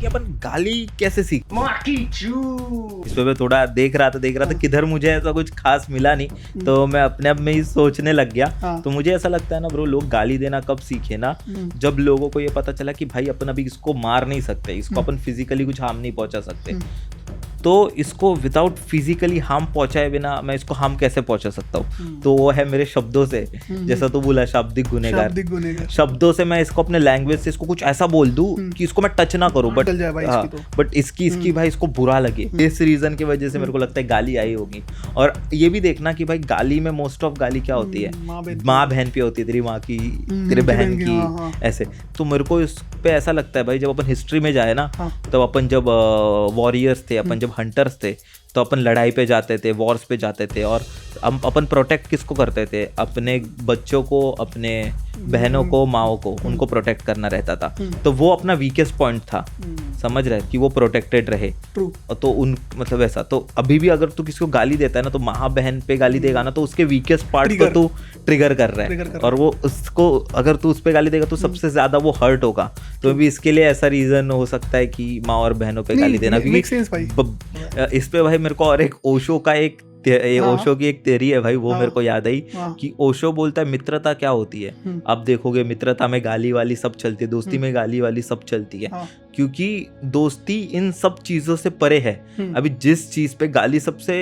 कि अपन गाली कैसे सीख। इस पे मैं थोड़ा देख रहा था किधर मुझे ऐसा कुछ खास मिला नहीं, तो मैं अपने आप में ही सोचने लग गया। तो मुझे ऐसा लगता है ना ब्रो, लोग गाली देना कब सीखे ना, जब लोगों को ये पता चला कि भाई अपन अभी इसको मार नहीं सकते, इसको अपन फिजिकली कुछ हार्म नहीं पहुंचा सकते, तो इसको विदाउट फिजिकली हार्म पहुंचाए बिना मैं इसको हार्म कैसे पहुंचा सकता हूँ। तो वो है मेरे शब्दों से, जैसा तू बोला शाब्दिक गुनहगार, शब्दों से मैं इसको अपने लैंग्वेज से इसको कुछ ऐसा बोल दूं कि इसको मैं टच ना करूं, बट इसकी भाई इसको बुरा लगे। इस रीजन की वजह से मेरे को लगता है गाली आई होगी। और ये भी देखना कि भाई गाली में मोस्ट ऑफ गाली क्या होती है, माँ बहन पे होती है, तेरी माँ की, तेरे बहन की, ऐसे। तो मेरे को इस पे ऐसा लगता है भाई, जब अपन हिस्ट्री में जाए ना, तब अपन जब वॉरियर्स थे, अपन जब हंटर्स थे, तो अपन लड़ाई पे जाते थे, वॉर्स पे जाते थे, और अपन प्रोटेक्ट किसको करते थे, अपने बच्चों को, अपने बहनों को, माओ को, उनको प्रोटेक्ट करना रहता था। तो वो अपना वीकेस्ट पॉइंट था, समझ रहे, कि वो प्रोटेक्टेड रहे। तो उन मतलब ऐसा, तो अभी भी अगर तू किसी को गाली देता है ना, तो माँ बहन पे गाली देगा ना, तो उसके वीकेस्ट पार्ट को तू ट्रिगर कर रहा है, और वो उसको अगर तू उस पे गाली देगा तो सबसे ज्यादा वो हर्ट होगा। तो भी इसके लिए ऐसा रीजन हो सकता है कि माँ और बहनों पे गाली देना। इस पे भाई मेरे को और एक ओशो का ओशो की एक थ्योरी है भाई, वो मेरे को याद आई कि ओशो बोलता है मित्रता क्या होती है। अब देखोगे मित्रता में गाली वाली सब चलती है, दोस्ती में गाली वाली सब चलती है, क्योंकि दोस्ती इन सब चीजों से परे है। अभी जिस चीज पे गाली सबसे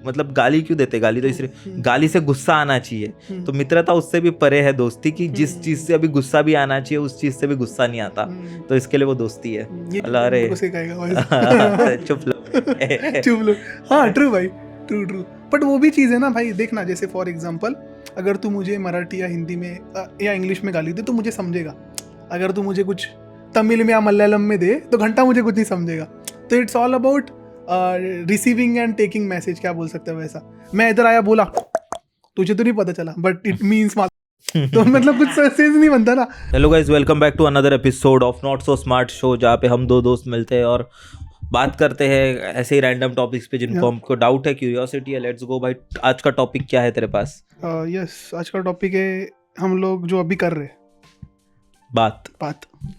मतलब गाली क्यों देते, गाली तो इसलिए गाली से गुस्सा आना चाहिए, तो मित्रता उससे भी परे है दोस्ती की। जिस चीज से अभी गुस्सा भी आना चाहिए, उस चीज से भी गुस्सा नहीं आता, तो इसके लिए वो दोस्ती है। अरे चुप लो। हाँ ट्रू भाई, ट्रू। बट वो भी चीज़ है ना भाई, देखना, जैसे फॉर एग्जांपल अगर तू मुझे मराठी या हिंदी में या इंग्लिश में गाली दे तो मुझे समझेगा। अगर तू मुझे कुछ तमिल में या मलयालम में दे तो घंटा मुझे कुछ नहीं समझेगा। तो it's all about receiving end taking message, क्या बोल सकते हैं वैसा। मैं इधर आया बोला, तुझे तो नहीं पता चला, बट इट मीन्स तो मतलब कुछ सेंस नहीं बनता ना। Hello guys, welcome back to another episode of not so smart show, जहाँ पे हम दो दोस्त मिलते हैं और बात करते हैं ऐसे ही रैंडम टॉपिक्स पे जिनको हमको डाउट है, क्यूरियोसिटी है। लेट्स गो भाई, आज का टॉपिक क्या है तेरे पास? यस, आज का टॉपिक है हम लोग जो अभी कर रहे हैं, बात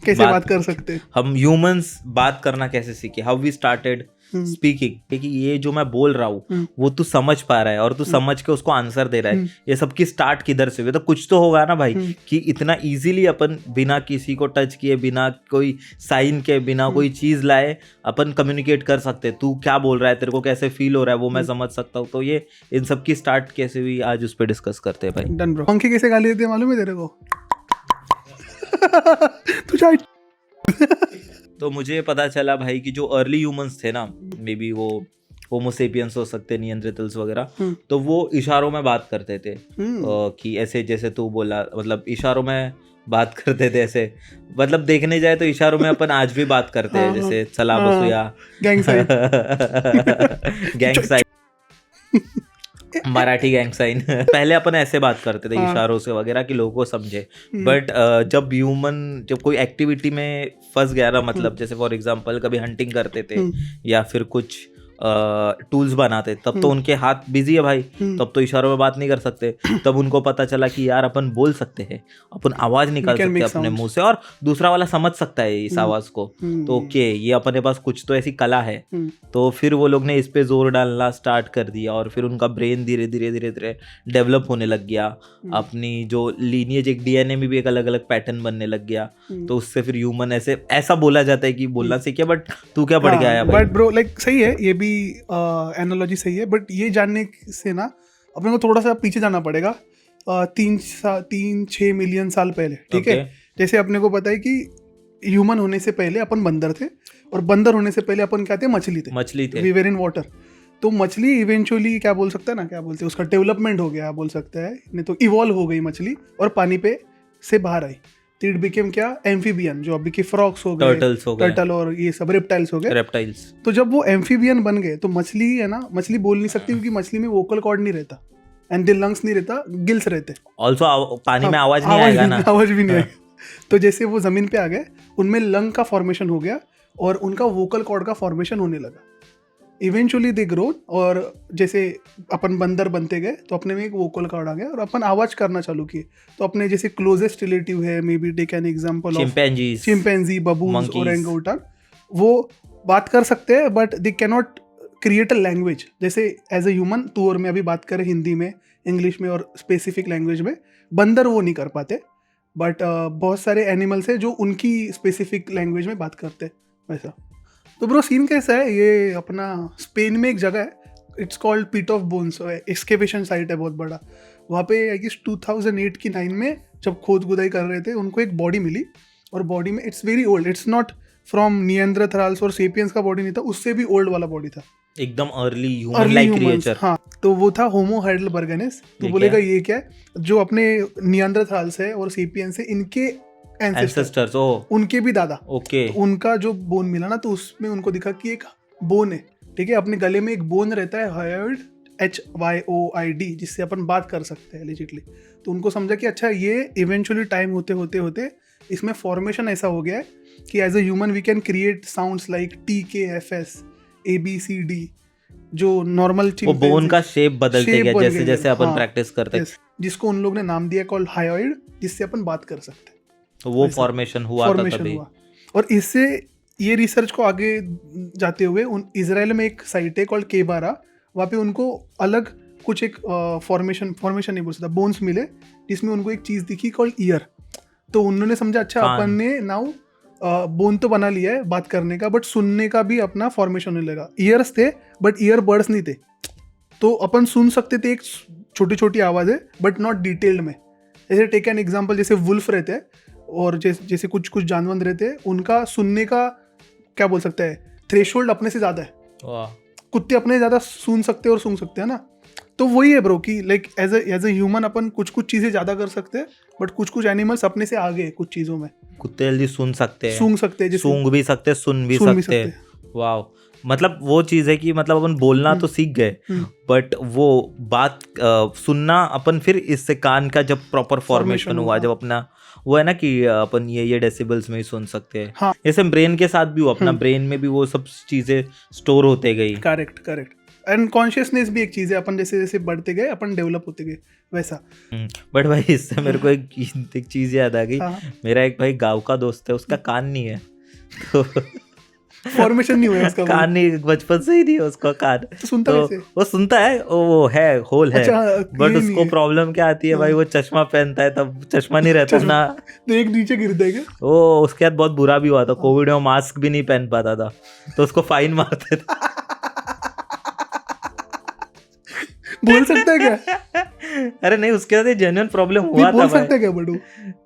कैसे बात कर सकते हैं हम ह्यूमंस, बात करना कैसे सीखे, हाउ वी स्टार्टेड स्पीकिंग, कि ये जो मैं बोल रहा हूँ वो तू समझ पा रहा है और तू समझ के उसको आंसर दे रहा है। ये सब की स्टार्ट किधर से हुई? तो कुछ तो होगा ना भाई, कि इतना इजीली अपन बिना किसी को टच किए, बिना कोई साइन के, बिना कोई चीज लाए अपन कम्युनिकेट कर सकते। तू क्या बोल रहा है, तेरे को कैसे फील हो रहा है, वो मैं समझ सकता हूँ। तो ये इन सब की स्टार्ट कैसे हुई, आज उस पर डिस्कस करते हैं भाई। Done bro. पंखे कैसे गाली देते मालूम है तेरे को? तुझे तो मुझे पता चला भाई कि जो अर्ली ह्यूमंस थे ना, मे बी वो होमोसेपियंस हो सकते, नियंत्रितल्स वगैरह, तो वो इशारों में बात करते थे। कि ऐसे जैसे तू बोला, मतलब इशारों में बात करते थे ऐसे। मतलब देखने जाए तो इशारों में अपन आज भी बात करते हैं, जैसे चला बसु या gang sign Marathi gang sign. पहले अपन ऐसे बात करते थे इशारों से वगैरह कि लोगों को समझे। बट जब कोई एक्टिविटी में फंस गया ना, मतलब जैसे फॉर एग्जांपल कभी हंटिंग करते थे या फिर कुछ टूल्स बनाते, तब तो उनके हाथ बिजी है भाई, तब तो इशारों में बात नहीं कर सकते। तब उनको पता चला कि यार अपन बोल सकते हैं, अपन आवाज निकाल सकते हैं अपने मुंह से और दूसरा वाला समझ सकता है इस आवाज को। तो ओके, ये अपने पास कुछ तो ऐसी कला है। तो फिर वो लोग ने इस पे जोर डालना स्टार्ट कर दिया और फिर उनका ब्रेन धीरे धीरे डेवलप होने लग गया। अपनी जो लीनियज, एक डीएनए में भी एक अलग अलग पैटर्न बनने लग गया। तो उससे फिर ह्यूमन ऐसा बोला जाता है कि बोलना सीखे। बट तू क्या पढ़ के आया भाई? बट ब्रो लाइक सही है, ये भी एनालॉजी सही है। बट ये जानने से ना अपने को थोड़ा सा पीछे जाना पड़ेगा, 3-6 मिलियन साल पहले, ठीक है? जैसे अपने को पता है कि ह्यूमन होने से पहले अपन बंदर थे, और बंदर होने से पहले अपन क्या थे? मछली थे। We were in water. तो मछली इवेंचुअली क्या बोल सकता है ना, क्या बोलते हैं, उसका डेवलपमेंट हो गया बोल सकता है, नहीं तो इवॉल्व हो गई मछली और पानी पे से बाहर आई। इट बिकेम क्या? एम्फीबियन, जो अभी के फ्रॉक्स हो गए, टर्टल और ये सब रेप्टाइल्स हो गए। तो जब वो एम्फीबियन बन गए तो मछली है ना, मछली बोल नहीं सकती क्योंकि मछली में वोकल कॉर्ड नहीं रहता एंड द लंग्स नहीं रहता, गिल्स रहते। ऑल्सो पानी में आवाज नहीं आएगा ना, आवाज भी नहीं आएगी। तो जैसे वो जमीन पे आ गए, उनमें लंग का फॉर्मेशन हो गया और उनका वोकल कॉर्ड का फॉर्मेशन होने लगा। इवेंचुअली दे ग्रोन, और जैसे अपन बंदर बनते गए तो अपने में एक वोकल कॉर्ड आ गया और अपन आवाज करना चालू किए। तो अपने जैसे क्लोजेस्ट रिलेटिव है, maybe take an example of chimpanzee, baboons, orangutan, वो बात कर सकते हैं but they can not create a language. जैसे एज ए ह्यूमन तू और मैं अभी बात करें हिंदी में, इंग्लिश में और स्पेसिफिक लैंग्वेज में, बंदर वो नहीं कर पाते। बट बहुत सारे एनिमल्स हैं जो उनकी स्पेसिफिक लैंग्वेज में बात करते हैं वैसा। तो ब्रो सीन कैसा है, ये अपना स्पेन में एक जगह है, it's called pit of bones, excavation site है बहुत बड़ा। वहाँ पे आई गेस 2008 की 9 में जब खोद खुदाई कर रहे थे, उनको एक बॉडी मिली, और बॉडी में it's very old, it's not from Neanderthals और सेपियंस का बॉडी नहीं था, उससे भी ओल्ड वाला बॉडी था, एकदम अर्ली ह्यूमन लाइक क्रिएचर। हाँ, तो वो था होमो हाइडेलबर्गेनिस। तो बोलेगा ये क्या है, जो अपने निएंडरथाल्स है और सेपियंस है, इनके एंसेस्टर्स, उनके भी दादा, ओके, तो उनका जो बोन मिला ना, तो उसमें उनको दिखा कि एक बोन है, ठीक है, अपने गले में एक बोन रहता है, हायर्ड HYOID, जिससे अपन बात कर सकते हैं लेजिटली। तो उनको समझा कि अच्छा ये इवेंचुअली टाइम होते होते होते इसमें फॉर्मेशन ऐसा हो गया है कि as a human we can create sounds like TKFS ABCD, जो नॉर्मल वो बोन का शेप बदलते गया जैसे जैसे अपन प्रैक्टिस करते हैं, जिसको उन लोग ने नाम दिया कॉल्ड हायोइड, जिससे अपन बात कर सकते हैं। तो वो फॉर्मेशन हुआ था तभी। और इससे ये रिसर्च को आगे जाते हुए इजराइल में एक साइट है कॉल्ड केबारा, वहाँ पे उनको अलग कुछ एक फॉर्मेशन नहीं बोल सकता, बोन्स मिले, जिसमें उनको एक चीज़ दिखी कॉल्ड ईयर। तो उन्होंने समझा अच्छा अपन ने नाउ बोन तो बना लिया है बात करने का, बट सुनने का भी अपना फॉर्मेशन होने लगा। ईयर्स थे बट ईयर बर्ड्स नहीं थे, तो अपन सुन सकते थे एक छोटी छोटी आवाज़ें बट नॉट डिटेल्ड में। जैसे टेक एन एग्जाम्पल, जैसे वुल्फ रहते हैं और जैसे कुछ जानवर रहते हैं, उनका सुनने का क्या बोल सकते हैं, थ्रेशोल्ड अपने से ज़्यादा है। कुत्ते अपने ज़्यादा सुन सकते हैं और सूंघ सकते हैं ना। तो वही है ब्रो कि लाइक एज ए ह्यूमन अपन कुछ चीज़ें ज़्यादा कर सकते हैं, बट कुछ एनिमल्स अपने से आगे कुछ चीज़ों में। कुत्ते जल्दी सूंघ सकते हैं, सूंघ भी सकते, सुन भी सकते हैं। वाह, मतलब वो चीज़ है कि मतलब अपन बोलना तो सीख गए, बट वो बात सुनना अपन फिर इससे कान का जब प्रॉपर फॉर्मेशन हुआ, जब अपना वो है ना कि अपन ये डेसिबल्स में ही सुन सकते हैं। हाँ। जैसे ब्रेन के साथ भी हुआ, अपना ब्रेन में भी वो सब चीजें स्टोर होते गई। करेक्ट। एंड कॉन्शियसनेस भी एक चीज है, अपन जैसे जैसे बढ़ते गए अपन डेवलप होते गए वैसा। बट भाई इससे मेरे को एक चीज याद आ गई। मेरा एक भाई गाँव का दोस्त है, उसका कान नहीं है, तो फॉर्मेशन नहीं हुआ उसका, कान नहीं, बचपन से ही नहीं है उसका कान। तो सुनता कैसे? वो सुनता है, वो है होल है। अच्छा, बट उसको प्रॉब्लम क्या आती है भाई, वो चश्मा पहनता है, तब चश्मा नहीं रहता ना, तो एक नीचे गिरता है क्या? वो उसके बाद बहुत बुरा भी हुआ था, कोविड में मास्क भी नहीं पहन पाता था, तो उसको फाइन मारते थे। बोल सकता है क्या? अरे नहीं, उसके साथ जेन्युइन प्रॉब्लम हुआ था। बोल सकता है क्या बड़ू?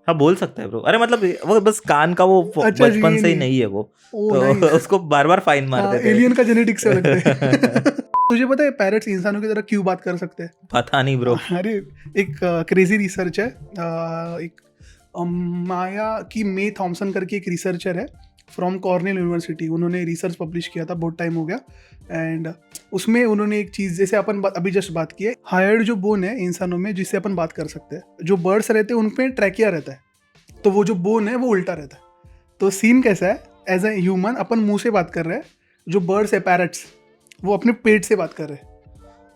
हाँ बोल सकता है ब्रो। अरे मतलब वो बस कान का वो बचपन से ही नहीं है वो, तो उसको बार बार फाइन मारते थे। एलियन का जेनेटिक्स से लगता है। तुझे पता है पैरट्स इंसानों की तरह क्यों बात कर सकते हैं? पता नहीं ब्रो। अरे एक क्रेजी रिसर्च है, एक माया की मे थॉमसन करके एक रिसर्चर है फ्रॉम कॉर्नेल यूनिवर्सिटी। उन्होंने रिसर्च पब्लिश किया था, बहुत टाइम हो गया, एंड उसमें उन्होंने एक चीज़, जैसे अपन अभी जस्ट बात की है, हायर्ड जो बोन है इंसानों में जिससे अपन बात कर सकते हैं, जो बर्ड्स रहते हैं उनपे ट्रैकिया रहता है, तो वो जो बोन है वो उल्टा रहता है। तो सीन कैसा है, एज ए ह्यूमन अपन मुंह से बात कर रहे हैं, जो बर्ड्स है पैरट्स वो अपने पेट से बात कर रहे हैं।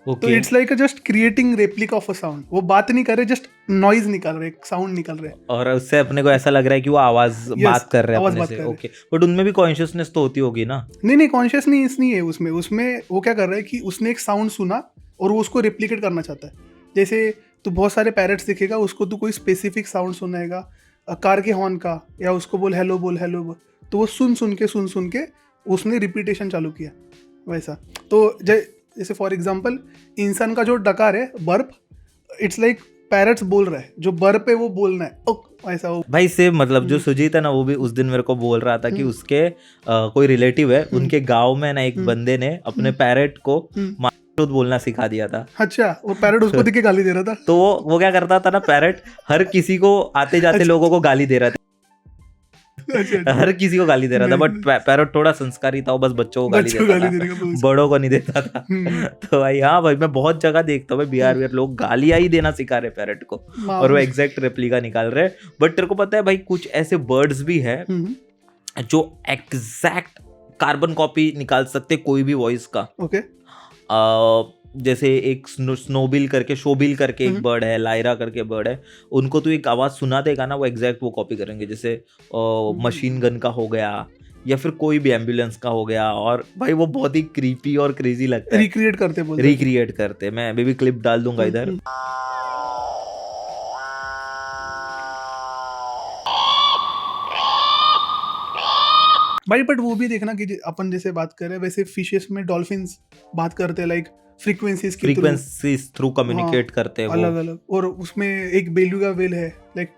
तो it's like just creating replica of a sound. वो बात नहीं कर रहे, जस्ट नॉइज निकाल रहे, साउंड निकाल रहे, और उससे अपने को ऐसा लग रहा है कि वो आवाज बात कर रहे हैं अपने से। ओके, बट उनमें भी कॉन्शियसनेस तो होती होगी ना? नहीं, कॉन्शियसनेस नहीं है उसमें वो क्या कर रहा है कि उसने एक साउंड सुना और वो उसको रेप्लिकेट करना चाहता है। जैसे तू बहुत सारे पैरट्स दिखेगा, उसको तू कोई स्पेसिफिक साउंड सुनाएगा कार के हॉर्न का, या उसको बोल हेलो बोल, तो वो सुन के उसने रिपीटेशन चालू किया वैसा। तो जैसे फॉर एग्जांपल इंसान का जो डकार है बर्प, इट्स लाइक पैरट्स बोल रहा है, जो बर्प है वो बोलना है ऐसा हो भाई से। मतलब जो सुजीत है ना, वो भी उस दिन मेरे को बोल रहा था कि उसके कोई रिलेटिव है, उनके गांव में ना एक बंदे ने अपने पैरट को बोलना सिखा दिया था। अच्छा, वो पैरट उसको देख के गाली दे रहा था। तो वो क्या करता था ना, पैरट हर किसी को आते जाते लोगों को गाली दे रहा था। हर किसी को गाली दे रहा था, बट पैरट थोड़ा संस्कारी था, वो बस बच्चों को गाली देता था, बड़ों को नहीं देता था। तो भाई हाँ भाई, मैं बहुत जगह देखता हूँ बिहार लोग गालियां ही देना सिखा रहे पैरट को, और वो एग्जैक्ट रेप्लिका निकाल रहे। बट तेरे को पता है भाई, कुछ ऐसे बर्ड्स भी है जो एग्जैक्ट कार्बन कॉपी निकाल सकते कोई भी वॉइस का। ओके, जैसे एक शोबिल करके एक बर्ड है, लायरा करके बर्ड है, उनको तो एक आवाज सुना देगा ना, वो एग्जैक्ट वो कॉपी करेंगे। जैसे मशीन गन का हो गया, या फिर कोई भी एम्बुलेंस का हो गया, और भाई वो बहुत ही क्रीपी और क्रेजी लगता है। रिक्रिएट करते मैं अभी भी क्लिप डाल दूंगा इधर। भाई बट वो भी देखना कि अपन जैसे बात कर रहे हैं वैसे फिशेस में डॉल्फिन्स बात करते हैं लाइक फ्रीक्वेंसीज थ्रू कम्युनिकेट करते हैं अलग अलग। और उसमें एक बेलुगा वेल है like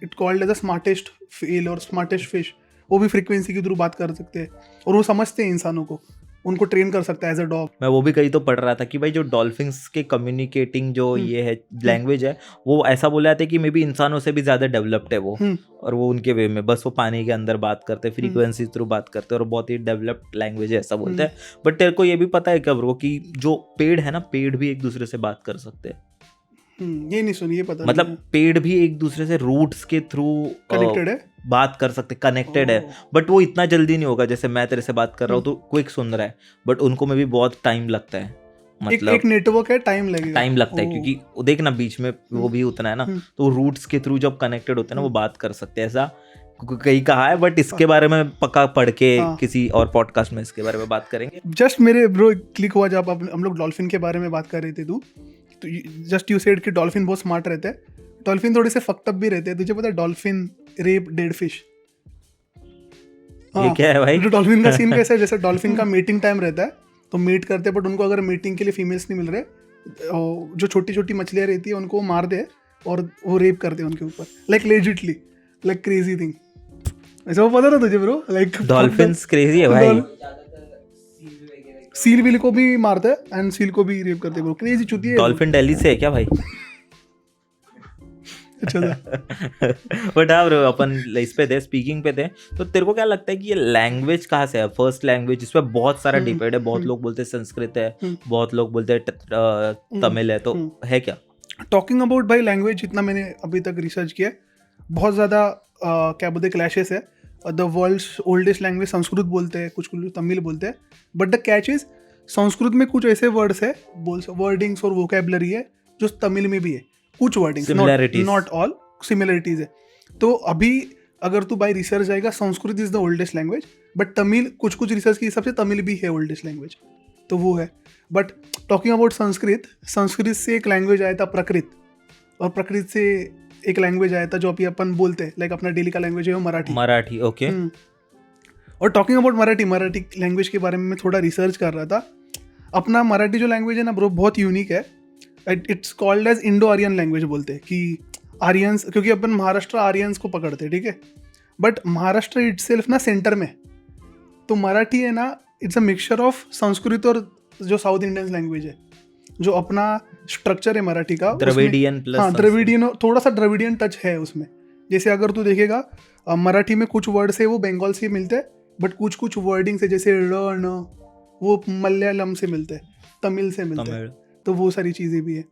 it called as the smartest whale और स्मार्टेस्ट फिश, वो भी फ्रीक्वेंसी के थ्रू बात कर सकते हैं और वो समझते हैं इंसानों को, उनको ट्रेन कर सकता है एज अ डॉग। मैं वो भी कहीं तो पढ़ रहा था कि भाई जो डॉल्फिन्स के कम्युनिकेटिंग जो ये है लैंग्वेज है, वो ऐसा बोला जाता है कि मे बी इंसानों से भी ज्यादा डेवलप्ड है वो, और वो उनके वे में बस वो पानी के अंदर बात करते हैं, फ्रीक्वेंसी थ्रू बात करते हैं, और बहुत ही डेवलप्ड लैंग्वेज है ऐसा बोलते हैं। बट तेरे को ये भी पता है क्या ब्रो कि जो पेड़ है ना, पेड़ भी एक दूसरे से बात कर सकते हैं। ये नहीं सुनी, ये पता मतलब पेड़ भी एक दूसरे से रूट्स के थ्रू कनेक्टेड है, बात कर सकते, कनेक्टेड है। बट वो इतना जल्दी नहीं होगा, जैसे मैं तेरे से बात कर रहा हूँ तो क्विक सुन रहा है, बट उनको में भी बहुत टाइम लगता है। मतलब एक नेटवर्क है, टाइम लगता है क्योंकि देखना बीच में वो भी उतना है ना, तो रूट्स के थ्रू जब कनेक्टेड होते हैं ना वो बात कर सकते हैं, ऐसा कहीं कहा है। बट इसके बारे में पक्का पढ़ के किसी और पॉडकास्ट में इसके बारे में बात करेंगे। जस्ट मेरे ब्रो क्लिक हुआ जब हम लोग डॉल्फिन के बारे में बात कर रहे थे, तो जस्ट यू सेड कि डॉल्फिन बहुत स्मार्ट रहते हैं, डॉल्फिन थोड़े से फक्ड अप भी रहते हैं। तुझे पता है डॉल्फिन रेप डेड फिश? ये क्या है भाई? डॉल्फिन का सीन कैसा है, जैसे डॉल्फिन का मीटिंग टाइम रहता है तो मीट करते हैं, बट उनको अगर मीटिंग के लिए फीमेल्स नहीं मिल रहे, जो छोटी छोटी मछलियाँ रहती है उनको मार दे और वो रेप करते हैं उनके ऊपर, like legitly, like crazy thing. ऐसा वो पता था तुझे ब्रो? लाइक डॉल्फिन्स क्रेजी है भाई। सील विल को भी मारते हैं एंड सील को भी रेप करते हैं ब्रो, क्रेजी चुती है। डॉल्फिन दिल्ली से है क्या भाई? बट हाँ ब्रो, अपन इस पे थे, स्पीकिंग पे थे, तो तेरे को क्या लगता है कि ये लैंग्वेज कहाँ से है? फर्स्ट लैंग्वेज, इस पे बहुत सारा डिबेट है, बहुत लोग बोलते हैं संस्कृत है, बहुत लोग बोलते हैं तमिल है, तो है क्या? टॉकिंग अबाउट भाई लैंग्वेज, जितना मैंने अभी तक रिसर्च किया, बहुत ज़्यादा क्या बोलते हैं क्लैशेस है। The world's oldest language Sanskrit बोलते हैं, कुछ तमिल बोलते हैं, but the catch is Sanskrit में कुछ ऐसे वर्ड्स है, वर्डिंग्स और वोकेबलरी है जो तमिल में भी है, कुछ वर्डिंग्स, नॉट ऑल, सिमिलरिटीज है। तो अभी अगर तू बाय रिसर्च जाएगा, Sanskrit is the oldest language, but Tamil कुछ रिसर्च के हिसाब से तमिल भी है ओल्डेस्ट लैंग्वेज, तो वो है। बट टॉकिंग अबाउट संस्कृत से एक लैंग्वेज आया था प्रकृत, और प्रकृत से एक लैंग्वेज आया था जो अभी अपन बोलते हैं, लाइक अपना डेली का लैंग्वेज है वो मराठी। ओके। और टॉकिंग अबाउट मराठी लैंग्वेज के बारे में मैं थोड़ा रिसर्च कर रहा था। अपना मराठी जो लैंग्वेज है ना ब्रो, बहुत यूनिक है। It's called as Indo Aryan language बोलते हैं, कि आर्यंस, क्योंकि अपन महाराष्ट्र आर्यंस को पकड़ते हैं, ठीक है, बट महाराष्ट्र इटसेल्फ ना सेंटर में, तो मराठी है ना, it's a mixture of Sanskrit और जो साउथ इंडियन लैंग्वेज है, जो अपना स्ट्रक्चर है मराठी का, द्रविडियन प्लस, हाँ द्रविडियन, थोड़ा सा द्रविडियन टच है उसमें। जैसे अगर तू देखेगा मराठी में कुछ वर्ड्स है वो बंगाल से मिलते हैं, बट कुछ वर्डिंग्स है जैसे ड़ न, वो मलयालम से मिलते हैं, तमिल से मिलते हैं, तो वो सारी चीज़ें भी है।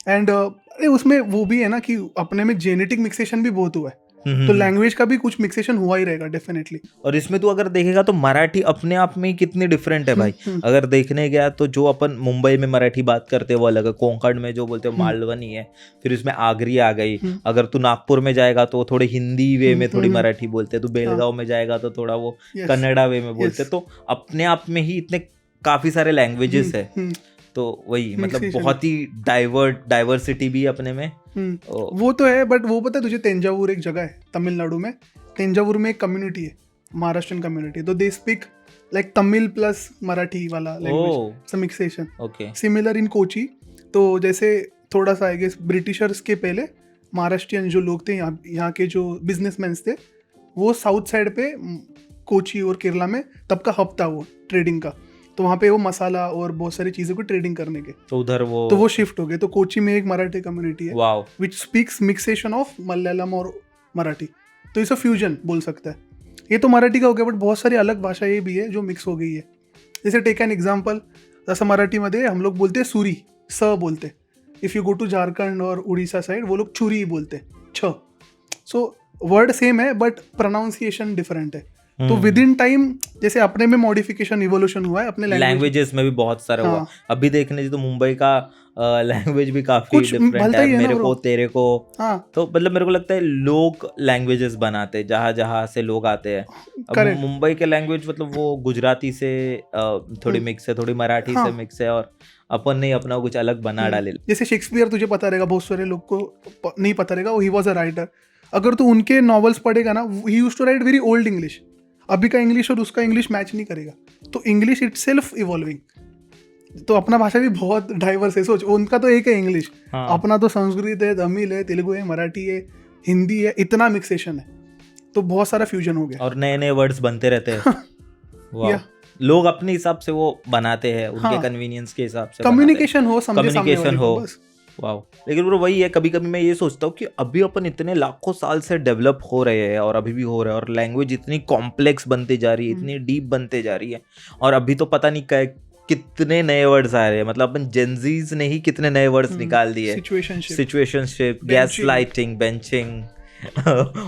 एंड उसमें वो भी है ना कि अपने में जेनेटिक मिक्सेशन भी बहुत हुआ है, तो लैंग्वेज का भी कुछ मिक्सेशन हुआ ही रहेगा डेफिनेटली। और इसमें तू अगर देखेगा तो मराठी अपने आप में कितनी डिफरेंट है भाई। अगर देखने गया तो जो अपन मुंबई में मराठी बात करते हैं वो अलग है, कोंकण में जो बोलते हैं मालवनी है, फिर उसमें आगरी आ गई। अगर तू नागपुर में जाएगा तो थोड़े हिंदी वे में थोड़ी मराठी बोलते हैं, तू बेलगांव में जाएगा तो थोड़ा वो कन्नड़ा वे में बोलते हैं, तो अपने आप में ही इतने काफी सारे लैंग्वेजेस है। तो वही मतलब बहुत ही डाइवर्सिटी भी अपने में वो तो है। बट वो पता है तुझे, तेंजावुर एक जगह है तमिलनाडु में, तेंजावुर में एक कम्युनिटी है, महाराष्ट्रियन कम्युनिटी, तो they speak like Tamil plus Marathi वाला लैंग्वेज मिक्सेशन। सिमिलर इन कोची, तो जैसे थोड़ा सा आई गेस ब्रिटिशर्स के पहले महाराष्ट्रियन जो लोग थे, यहाँ के जो बिजनेसमैन थे, वो साउथ साइड पे कोची और केरला में तब का हब था वो ट्रेडिंग का, तो वहाँ पे वो मसाला और बहुत सारी चीज़ों को ट्रेडिंग करने के, तो उधर वो शिफ्ट हो गए। तो कोची में एक मराठी कम्युनिटी है विच स्पीक्स मिक्सेशन ऑफ मलयालम और मराठी, तो इसे फ्यूजन बोल सकता है। ये तो मराठी का हो गया, बट बहुत सारी अलग भाषा ये भी है जो मिक्स हो गई है। जैसे टेक एन एग्जाम्पल, जैसा मराठीमध्ये हम लोग बोलते हैं सुरी, स बोलते, if you go to Jharkhand और उड़ीसा साइड वो लोग छुरी बोलते, छ। सो वर्ड सेम है बट प्रोनाउंसिएशन डिफरेंट है। तो विद इन टाइम जैसे अपने में मॉडिफिकेशन इवोल्यूशन हुआ है, अपने लैंग्वेजेस में भी बहुत सारा हुआ। अभी देखने तो मुंबई का लैंग्वेज भी काफी डिफरेंट है, मेरे को तेरे को। तो मतलब मेरे को लगता है लोग लैंग्वेजेस बनाते हैं जहाँ जहाँ से लोग आते हैं। अब मुंबई के लैंग्वेज मतलब वो गुजराती से थोड़ी मिक्स है, थोड़ी मराठी से मिक्स है, और अपन ने अपना कुछ अलग बना डाले। जैसे शेक्सपियर तुझे पता रहेगा, बहुत सारे लोग को नहीं पता रहेगा, ही वॉज अ राइटर। अगर तू उनके नॉवेल्स पढ़ेगा ना, he used to write very old English. अभी का इंग्लिश और उसका इंग्लिश मैच नहीं करेगा, तो इंग्लिश इटसेल्फ इवॉल्विंग। तो अपना भाषा भी बहुत डाइवर्स है। सोच, उनका तो एक है इंग्लिश, अपना तो संस्कृत है, तमिल है, तेलुगु है, मराठी है, हिंदी है, इतना मिक्सेशन है, तो बहुत सारा फ्यूजन हो गया और नए नए वर्ड्स बनते रहते हैं। लोग अपने हिसाब से वो बनाते हैं, उनके कन्वीनियंस के हिसाब से। कम्युनिकेशन हो वाह। लेकिन ब्रो वही है, कभी कभी मैं ये सोचता हूँ कि अभी अपन इतने लाखों साल से डेवलप हो रहे हैं और अभी भी हो रहे हैं, और लैंग्वेज इतनी कॉम्प्लेक्स बनती जा रही है, इतनी डीप बनते जा रही है, और अभी तो पता नहीं कितने नए वर्ड्स आ रहे हैं। मतलब अपन जेनजीज ने ही कितने नए वर्ड्स निकाल दिए। Situationship, gas lighting, benching,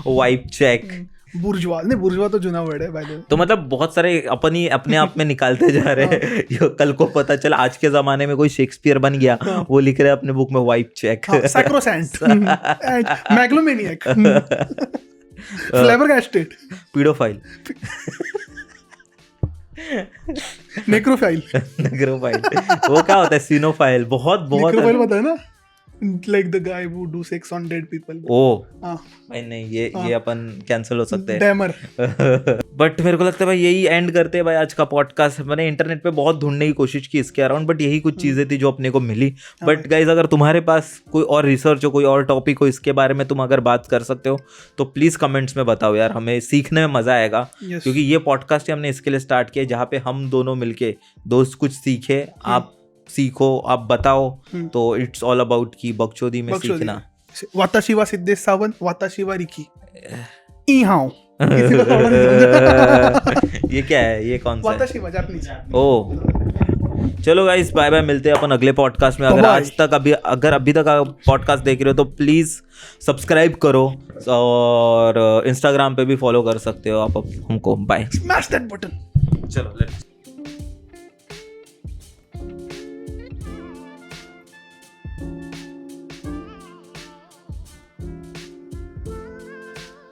vibe check, bourgeois तो जुना वर्ड है भाई। तो मतलब बहुत सारे अपन ही अपने आप में निकालते जा रहे हैं। कल को पता चला आज के जमाने में कोई शेक्सपियर बन गया, वो लिख रहे हैं अपने बुक में वाइप चेक, सैक्रोसैंट, मैग्लोमेनियक, फ्लैबरगास्टेड, पीडोफाइल, नेक्रोफाइल। वो क्या होता है? सिनोफाइल। बहुत नेक्रोफाइल पता है ना, like the guy who do sex on dead people। भाई नहीं, ये अपन कैंसिल हो सकते हैं। बट मेरे को लगता है भाई यही एंड करते हैं भाई आज का पॉडकास्ट। मैंने इंटरनेट पे बहुत ढूंढने की कोशिश की इसके अराउंड, बट यही कुछ चीजें थी जो अपने को मिली। बट गाइज, अगर तुम्हारे पास कोई और रिसर्च हो, कोई और टॉपिक हो, इसके बारे में तुम अगर बात कर सकते हो तो प्लीज कमेंट्स में बताओ यार, हमें सीखने में मजा आएगा। क्योंकि ये पॉडकास्ट हमने इसके लिए स्टार्ट किया जहाँ पे हम दोनों मिलके दोस्त कुछ सीखे, आप सीखो, आप बताओ। तो इट्स ऑल अबाउट की बकचोदी में सीखना। वाताशी वा सिद्धेश सावंत, वाताशी वा रिकी इहाओ। ये क्या है? ये कौन सा? वाताशी वा जापानीज। ओ चलो गाइस, बाय बाय, मिलते हैं अपन अगले पॉडकास्ट में। अगर अभी तक पॉडकास्ट देख रहे हो तो प्लीज सब्सक्राइब करो, और इंस्टाग्राम पे भी फॉलो कर सकते हो आप हमको। बाय। Smash that button. चलो लेट्स